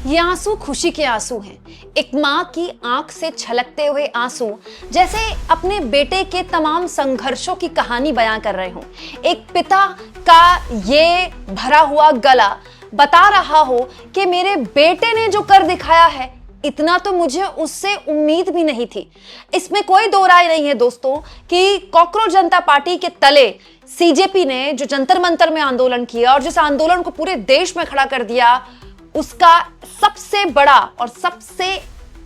ये आंसू खुशी के आंसू हैं। एक माँ की आंख से छलकते हुए आंसू जैसे अपने बेटे के तमाम संघर्षों की कहानी बयां कर रहे हों। एक पिता का ये भरा हुआ गला बता रहा हो कि मेरे बेटे ने जो कर दिखाया है, इतना तो मुझे उससे उम्मीद भी नहीं थी। इसमें कोई दो राय नहीं है दोस्तों कि कॉकरोच जनता पार्टी के तले सीजेपी ने जो जंतर मंतर में आंदोलन किया और जिस आंदोलन को पूरे देश में खड़ा कर दिया, उसका सबसे बड़ा और सबसे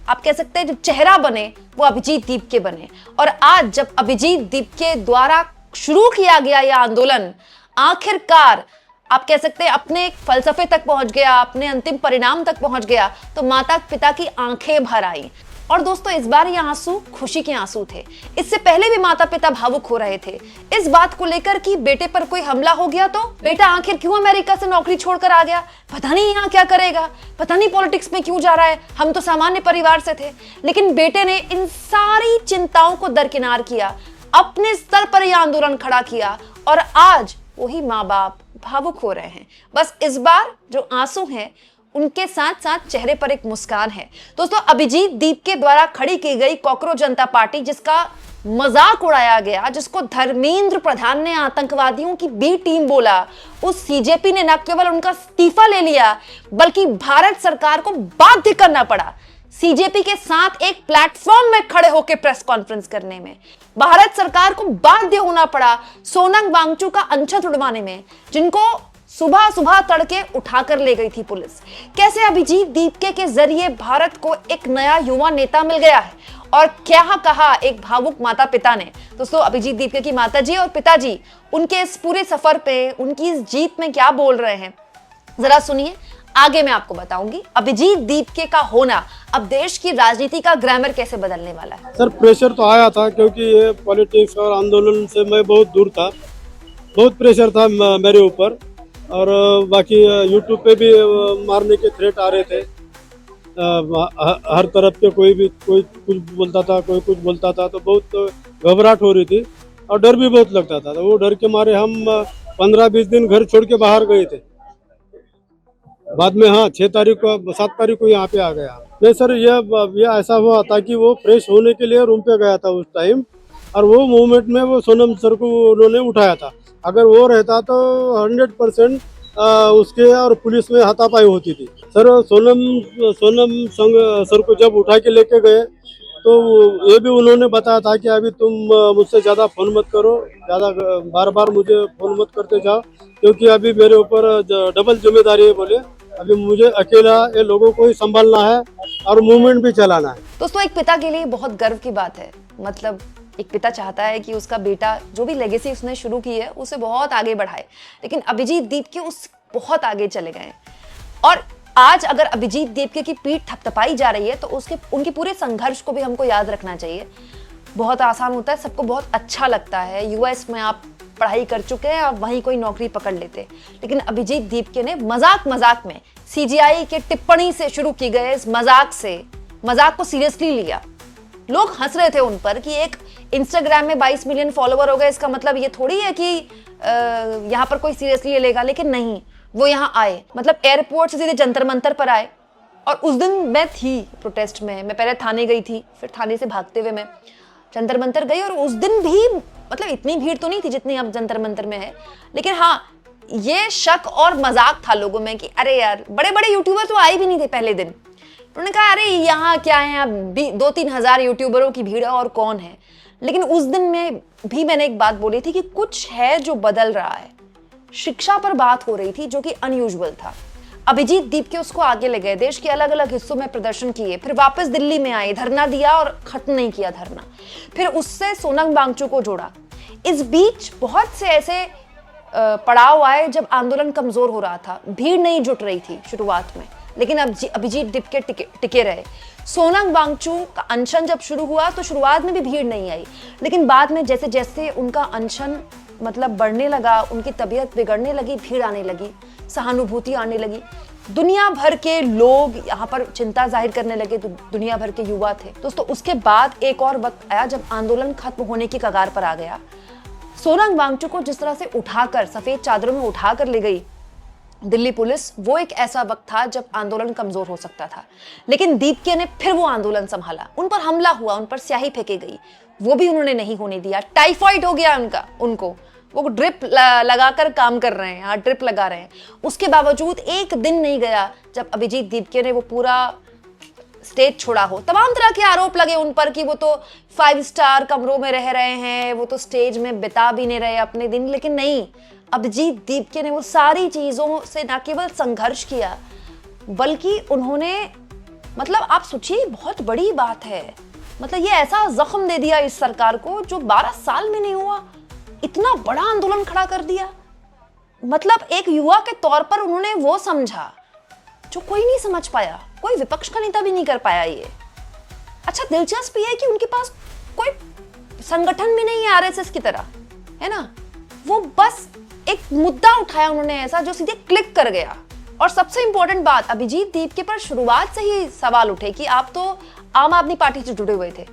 आप कह सकते हैं जो चेहरा बने वो अभिजीत दीपके बने। और आज जब अभिजीत दीपके द्वारा शुरू किया गया यह आंदोलन आखिरकार आप कह सकते हैं अपने एक फलसफे तक पहुंच गया, अपने अंतिम परिणाम तक पहुंच गया, तो माता पिता की आंखें भर आई। और दोस्तों इस बार ये आंसू खुशी के आंसू थे। इससे पहले भी माता पिता भावुक हो रहे थे इस बात को लेकर कि बेटे पर कोई हमला हो गया तो बेटा आखिर क्यों अमेरिका से नौकरी छोड़कर आ गया, पता नहीं यहाँ क्या करेगा, पता नहीं पॉलिटिक्स में क्यों जा रहा है, हम तो सामान्य परिवार से थे। लेकिन बेटे ने इन सारी चिंताओं को दरकिनार किया, अपने स्तर पर यह आंदोलन खड़ा किया और आज वही माँ बाप भावुक हो रहे हैं। बस इस बार जो आंसू हैं उनके साथ साथ चेहरे पर एक मुस्कान है। दोस्तों अभिजीत दीपके द्वारा खड़ी की गई कॉकरोच जनता पार्टी, जिसका मजाक उड़ाया गया, जिसको धर्मेंद्र प्रधान ने आतंकवादियों की बी टीम बोला, उस सीजेपी ने न केवल उनका इस्तीफा ले लिया बल्कि भारत सरकार को बाध्य करना पड़ा सीजेपी के साथ एक प्लेटफॉर्म में खड़े होकर प्रेस कॉन्फ्रेंस करने में। भारत सरकार को बाध्य होना पड़ा सोनम वांगचुक का अनशन छुड़वाने में, जिनको सुबह सुबह तड़के उठाकर ले गई थी पुलिस। कैसे अभिजीत दीपके के जरिए भारत को एक नया युवा नेता मिल गया है और क्या कहा एक भावुक माता पिता ने। दोस्तों अभिजीत दीपके की माताजी और पिताजी उनके इस पूरे सफर पे, उनकी इस जीत में क्या बोल रहे हैं, जरा सुनिए। आगे मैं आपको बताऊंगी अभिजीत दीपके का होना अब देश की राजनीति का ग्रामर कैसे बदलने वाला है। सर प्रेशर तो आया था क्योंकि ये पॉलिटिक्स और आंदोलन से मैं बहुत दूर था, बहुत प्रेशर था मेरे ऊपर। और बाकी यूट्यूब पे भी मारने के थ्रेट आ रहे थे, हर तरफ के कोई कुछ बोलता था, कोई कुछ बोलता था, तो बहुत घबराहट हो रही थी और डर भी बहुत लगता था। तो वो डर के मारे हम 15-20 दिन घर छोड़ के बाहर गए थे। बाद में हाँ 7 तारीख को यहाँ पे आ गया। नहीं सर ये ऐसा हुआ था कि वो फ्रेश होने के लिए रूम पे गया था उस टाइम, और वो मूवमेंट में वो सोनम सर को उन्होंने उठाया था। अगर वो रहता तो 100% उसके और पुलिस में हाथापाई होती थी। सर सोनम सर को जब उठा के लेके गए तो ये भी उन्होंने बताया था कि अभी तुम मुझसे ज़्यादा फ़ोन मत करो, ज़्यादा बार बार मुझे फ़ोन मत करते जाओ, क्योंकि अभी मेरे ऊपर डबल जिम्मेदारी है। बोले अभी मुझे अकेला ये लोगों को ही संभालना है और मूवमेंट भी चलाना है। दोस्तों एक पिता के लिए बहुत गर्व की बात है। मतलब एक पिता चाहता है कि उसका बेटा जो भी लेगेसी उसने शुरू की है उसे बहुत आगे बढ़ाए, लेकिन अभिजीत दीपके उस बहुत आगे चले गए। और आज अगर अभिजीत दीपके की पीठ थपथपाई जा रही है तो उनके पूरे संघर्ष को भी हमको याद रखना चाहिए। बहुत आसान होता है, सबको बहुत अच्छा लगता है, यूएस में आप पढ़ाई कर चुके हैं, आप वहीं कोई नौकरी पकड़ लेते, लेकिन अभिजीत दीपके ने मजाक में सीजीआई के टिप्पणी से शुरू की गए इस मजाक को सीरियसली लिया। लोग हंस रहे थे उन पर कि एक इंस्टाग्राम में 22 मिलियन फॉलोवर हो गए, इसका मतलब ये थोड़ी है कि यहाँ पर कोई सीरियसली ले लेगा। लेकिन नहीं, वो यहाँ आए, मतलब एयरपोर्ट से सीधे जंतर मंतर पर आए। और उस दिन मैं थी प्रोटेस्ट में, मैं पहले थाने गई थी, फिर थाने से भागते हुए मैं जंतर मंतर गई। और उस दिन भी मतलब इतनी भीड़ तो नहीं थी जितनी अब जंतर मंतर में है, लेकिन हाँ ये शक और मजाक था लोगों में कि अरे यार बड़े बड़े यूट्यूबर तो आए भी नहीं थे पहले दिन। उन्होंने कहा अरे यहाँ क्या है, अब 2-3 हज़ार यूट्यूबरों की भीड़ है और कौन है। लेकिन उस दिन में भी मैंने एक बात बोली थी कि कुछ है जो बदल रहा है। शिक्षा पर बात हो रही थी जो कि अनयूजुअल था। अभिजीत दीपके उसको आगे ले गए, देश के अलग अलग हिस्सों में प्रदर्शन किए, फिर वापस दिल्ली में आए, धरना दिया और खत्म नहीं किया धरना, फिर उससे सोनम वांगचुक को जोड़ा। इस बीच बहुत से ऐसे पड़ाव आए जब आंदोलन कमजोर हो रहा था, भीड़ नहीं जुट रही थी शुरुआत में, लेकिन अब अभिजीत दीपके टिके रहे। सोनम वांगचुक का अनशन जब शुरू हुआ तो शुरुआत में भी भीड़ नहीं आई, लेकिन बाद में जैसे जैसे उनका अनशन मतलब बढ़ने लगा, उनकी तबीयत बिगड़ने लगी, भीड़ आने लगी, सहानुभूति आने लगी, दुनिया भर के लोग यहाँ पर चिंता जाहिर करने लगे, तो दुनिया भर के युवा थे। दोस्तों उसके बाद एक और वक्त आया जब आंदोलन खत्म होने की कगार पर आ गया। सोनम वांगचुक को जिस तरह से उठाकर सफेद चादरों में उठाकर ले गई दिल्ली पुलिस वो एक ऐसा वक्त था जब आंदोलन कमजोर हो सकता था, लेकिन दीपके ने फिर वो आंदोलन संभाला। उन पर हमला हुआ, उन पर स्याही फेंकी गई, वो भी उन्होंने नहीं होने दिया। टाइफाइड हो गया उनको, वो ड्रिप लगाकर काम कर रहे हैं, हाँ ड्रिप लगा रहे हैं। उसके बावजूद एक दिन नहीं गया जब अभिजीत दीपके ने वो पूरा स्टेज छोड़ा हो। तमाम तरह के आरोप लगे उन पर कि वो तो 5 स्टार कमरों में रह रहे हैं, वो तो स्टेज में बिता भी नहीं रहे अपने दिन, लेकिन नहीं, अभिजीत दीपके ने वो सारी चीजों से न केवल संघर्ष किया बल्कि उन्होंने, मतलब आप सोचिए, बहुत बड़ी बात है, मतलब ये ऐसा जख्म दे दिया इस सरकार को जो 12 साल में नहीं हुआ, इतना बड़ा आंदोलन खड़ा कर दिया। मतलब एक युवा के तौर पर उन्होंने वो समझा जो कोई नहीं समझ पाया, कोई विपक्ष का नेता भी नहीं कर पाया ये। अच्छा, दिलचस्प ये है कि उनके पास कोई संगठन भी नहीं है आरएसएस की तरह, है ना। वो बस एक मुद्दा उठाया उन्होंने ऐसा जो सीधे क्लिक कर गया। और सबसे इंपॉर्टेंट बात, अभिजीत दीपके पर शुरुआत से ही सवाल उठे कि आप तो आम आदमी पार्टी से जुड़े हुए थे।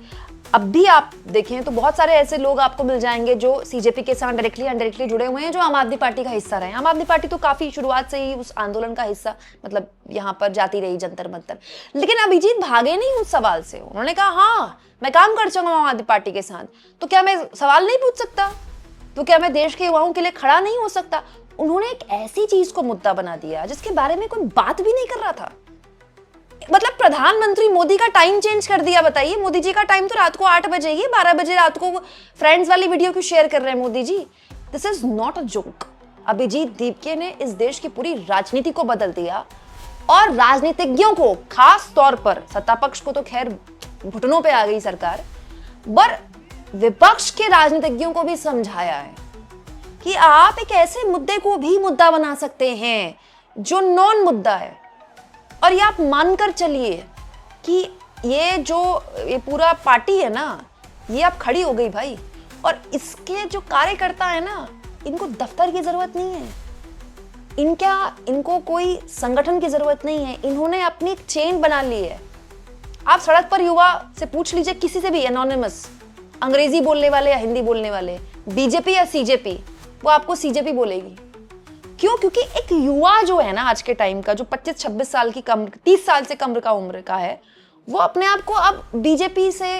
अब भी आप देखें तो बहुत सारे ऐसे लोग आपको मिल जाएंगे जो सीजेपी के साथ डायरेक्टली इनडायरेक्टली जुड़े हुए हैं, जो आम आदमी पार्टी का हिस्सा रहे। आम आदमी पार्टी तो काफी शुरुआत से ही उस आंदोलन का हिस्सा, मतलब यहाँ पर जाती रही जंतर मंतर। लेकिन अभिजीत भागे नहीं उस सवाल से। उन्होंने कहा हाँ मैं काम कर चुका हूँ आम आदमी पार्टी के साथ, तो क्या मैं सवाल नहीं पूछ सकता, तो क्या मैं देश के युवाओं के लिए खड़ा नहीं हो सकता। उन्होंने एक ऐसी चीज को मुद्दा बना दिया जिसके बारे में कोई बात भी नहीं कर रहा था। मतलब प्रधानमंत्री मोदी का टाइम चेंज कर दिया। बताइए, मोदी जी का टाइम तो रात को 8 बजे ही, 12 बजे रात को फ्रेंड्स वाली वीडियो क्यों शेयर कर रहे हैं Modi ji. This is not a joke. Abhijit Dipke ने इस देश की पूरी राजनीति को बदल दिया और राजनीतिज्ञों को, खास तौर पर सत्ता पक्ष को तो खैर घुटनों पे आ गई सरकार, पर विपक्ष के राजनीतिज्ञों को भी समझाया है कि आप एक ऐसे मुद्दे को भी मुद्दा बना सकते हैं जो नॉन मुद्दा है। और ये आप मानकर चलिए कि ये पूरा पार्टी है ना, ये अब खड़ी हो गई भाई। और इसके जो कार्यकर्ता है ना, इनको दफ्तर की जरूरत नहीं है, इनको कोई संगठन की जरूरत नहीं है। इन्होंने अपनी एक चेन बना ली है। आप सड़क पर युवा से पूछ लीजिए, किसी से भी, एनोनिमस, अंग्रेजी बोलने वाले या हिंदी बोलने वाले, बीजेपी या सीजेपी, वो आपको सीजेपी बोलेगी। क्यों? क्योंकि एक युवा जो है ना आज के टाइम का, जो 25-26 साल की कम, 30 साल से कम का उम्र का है, वो अपने आप को अब बीजेपी से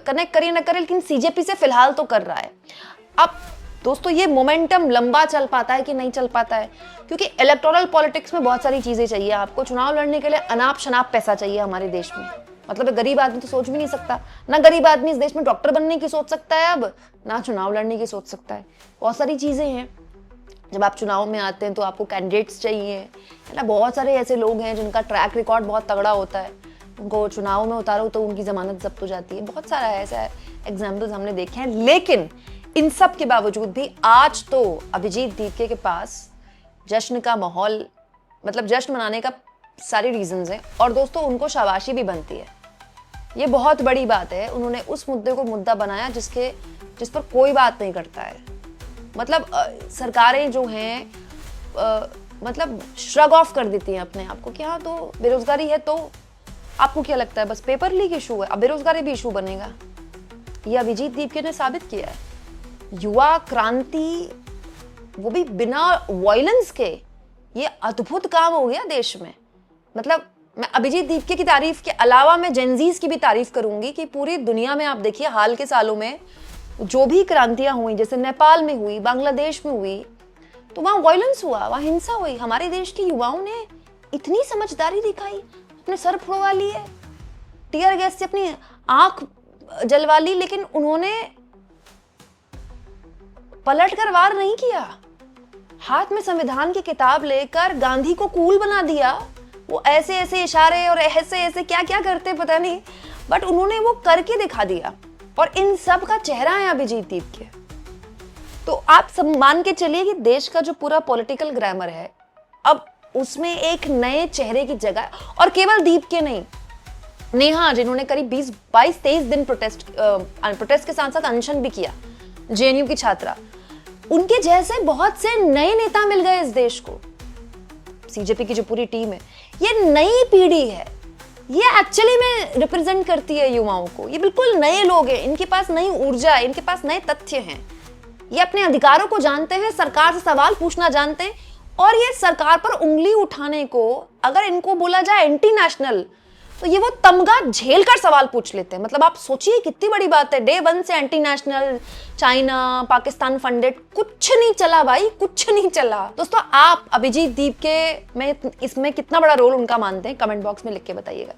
कनेक्ट करे ना करे, लेकिन सीजेपी से फिलहाल तो कर रहा है। अब दोस्तों ये मोमेंटम लंबा चल पाता है कि नहीं चल पाता है, क्योंकि इलेक्टोरल पॉलिटिक्स में बहुत सारी चीजें चाहिए। आपको चुनाव लड़ने के लिए अनाप शनाप पैसा चाहिए हमारे देश में। मतलब गरीब आदमी तो सोच भी नहीं सकता, ना गरीब आदमी इस देश में डॉक्टर बनने की सोच सकता है अब, ना चुनाव लड़ने की सोच सकता है। बहुत सारी चीजें हैं। जब आप चुनाव में आते हैं तो आपको कैंडिडेट्स चाहिए, है ना। बहुत सारे ऐसे लोग हैं जिनका ट्रैक रिकॉर्ड बहुत तगड़ा होता है, उनको चुनाव में उतारो तो उनकी जमानत जब्त हो जाती है। बहुत सारा ऐसा एग्जाम्पल्स हमने देखे हैं। लेकिन इन सब के बावजूद भी आज तो अभिजीत दीपके के पास जश्न का माहौल, मतलब जश्न मनाने का सारी रीजंस हैं। और दोस्तों उनको शाबाशी भी बनती है, ये बहुत बड़ी बात है। उन्होंने उस मुद्दे को मुद्दा बनाया जिस पर कोई बात नहीं करता है। मतलब सरकारें जो हैं मतलब श्रग ऑफ कर देती हैं अपने आप को कि हाँ तो बेरोजगारी है, तो आपको क्या लगता है बस पेपर लीक इशू है, अब बेरोजगारी भी इशू बनेगा। ये अभिजीत दीपके ने साबित किया है। युवा क्रांति, वो भी बिना वायलेंस के, ये अद्भुत काम हो गया देश में। मतलब मैं अभिजीत दीपके की तारीफ के अलावा मैं जेनजीज की भी तारीफ करूंगी कि पूरी दुनिया में आप देखिए हाल के सालों में जो भी क्रांतियां हुई, जैसे नेपाल में हुई, बांग्लादेश में हुई, तो वहां वायलेंस हुआ, वहां हिंसा हुई। हमारे देश के युवाओं ने इतनी समझदारी दिखाई, अपने सर फुड़वा लिए, टीयर गैस से अपनी आंख जलवा ली, लेकिन उन्होंने पलटकर वार नहीं किया। हाथ में संविधान की किताब लेकर गांधी को कूल बना दिया। वो ऐसे ऐसे इशारे और ऐसे ऐसे क्या क्या करते पता नहीं, बट उन्होंने वो करके दिखा दिया। और इन सब का चेहरा है अभिजीत दीपके। तो आप सब मान के चलिए कि देश का जो पूरा पॉलिटिकल ग्रामर है, अब उसमें एक नए चेहरे की जगह, और केवल दीपके नहीं, नेहा जिन्होंने करीब 22-23 दिन प्रोटेस्ट के साथ साथ अनशन भी किया, जेएनयू की छात्रा, उनके जैसे बहुत से नए नेता मिल गए इस देश को। सीजेपी की जो पूरी टीम है, ये नई पीढ़ी है, ये एक्चुअली में रिप्रेजेंट करती है युवाओं को। ये बिल्कुल नए लोग हैं, इनके पास नई ऊर्जा है, इनके पास नए तथ्य हैं, ये अपने अधिकारों को जानते हैं, सरकार से सवाल पूछना जानते हैं, और ये सरकार पर उंगली उठाने को अगर इनको बोला जाए एंटी नेशनल, तो ये वो तमगा झेल कर सवाल पूछ लेते हैं। मतलब आप सोचिए कितनी बड़ी बात है, डे 1 से anti national, China, Pakistan funded, कुछ नहीं चला भाई, कुछ नहीं चला। दोस्तों आप अभिजीत दीप के में इसमें कितना बड़ा रोल उनका मानते हैं, कमेंट बॉक्स में लिख के बताइएगा।